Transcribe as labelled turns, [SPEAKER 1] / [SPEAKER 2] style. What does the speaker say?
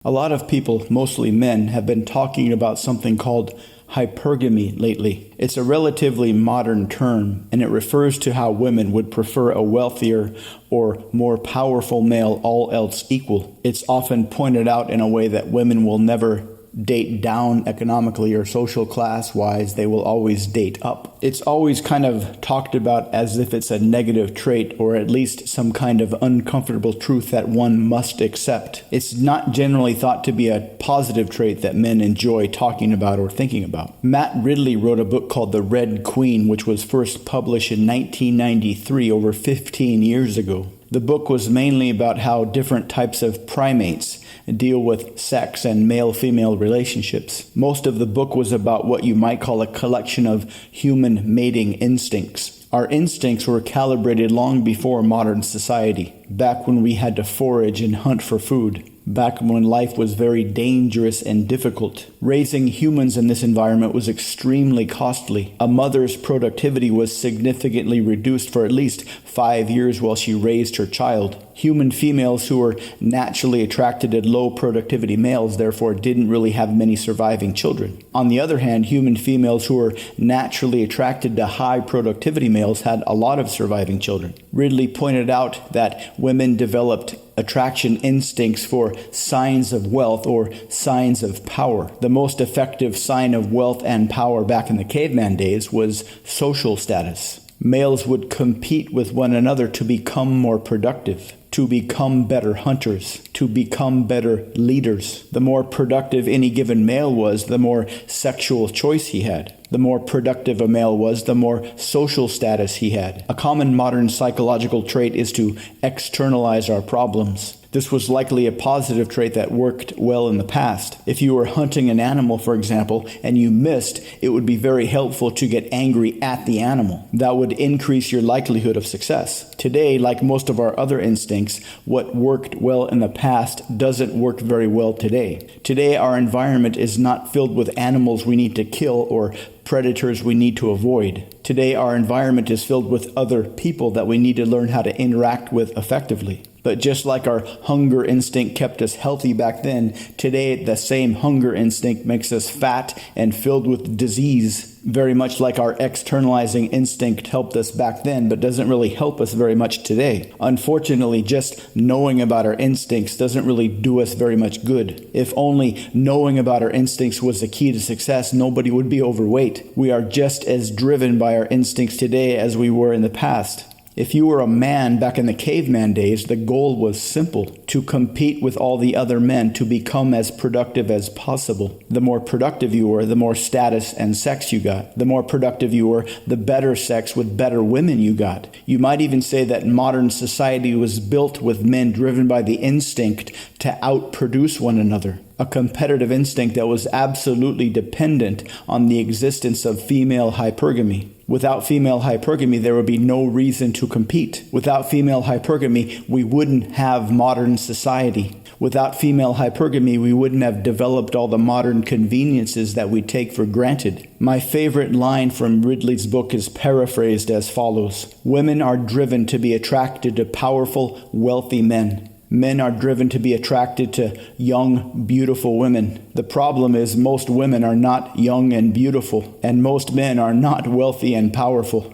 [SPEAKER 1] A lot of people, mostly men, have been talking about something called hypergamy lately. It's a relatively modern term, and it refers to how women would prefer a wealthier or more powerful male, all else equal. It's often pointed out in a way that women will never date down economically or social class wise, they will always date up. It's always kind of talked about as if it's a negative trait, or at least some kind of uncomfortable truth that one must accept. It's not generally thought to be a positive trait that men enjoy talking about or thinking about. Matt Ridley wrote a book called The Red Queen, which was first published in 1993, over 15 years ago. The book was mainly about how different types of primates deal with sex and male-female relationships. Most of the book was about what you might call a collection of human mating instincts. Our instincts were calibrated long before modern society, back when we had to forage and hunt for food. Back when life was very dangerous and difficult. Raising humans in this environment was extremely costly. A mother's productivity was significantly reduced for at least 5 years while she raised her child. Human females who were naturally attracted to low productivity males therefore didn't really have many surviving children. On the other hand, human females who were naturally attracted to high productivity males had a lot of surviving children. Ridley pointed out that women developed attraction instincts for signs of wealth or signs of power. The most effective sign of wealth and power back in the caveman days was social status. Males would compete with one another to become more productive, to become better hunters, to become better leaders. The more productive any given male was, the more sexual choice he had. The more productive a male was, the more social status he had. A common modern psychological trait is to externalize our problems. This was likely a positive trait that worked well in the past. If you were hunting an animal, for example, and you missed, it would be very helpful to get angry at the animal. That would increase your likelihood of success. Today, like most of our other instincts, what worked well in the past doesn't work very well today. Today, our environment is not filled with animals we need to kill or predators we need to avoid. Today, our environment is filled with other people that we need to learn how to interact with effectively. But just like our hunger instinct kept us healthy back then, today the same hunger instinct makes us fat and filled with disease. Very much like our externalizing instinct helped us back then, but doesn't really help us very much today. Unfortunately, just knowing about our instincts doesn't really do us very much good. If only knowing about our instincts was the key to success, nobody would be overweight. We are just as driven by our instincts today as we were in the past. If you were a man back in the caveman days, the goal was simple: to compete with all the other men to become as productive as possible. The more productive you were, the more status and sex you got. The more productive you were, the better sex with better women you got. You might even say that modern society was built with men driven by the instinct to outproduce one another. A competitive instinct that was absolutely dependent on the existence of female hypergamy. Without female hypergamy, there would be no reason to compete. Without female hypergamy, we wouldn't have modern society. Without female hypergamy, we wouldn't have developed all the modern conveniences that we take for granted. My favorite line from Ridley's book is paraphrased as follows: "Women are driven to be attracted to powerful, wealthy men. Men are driven to be attracted to young, beautiful women. The problem is most women are not young and beautiful, and most men are not wealthy and powerful."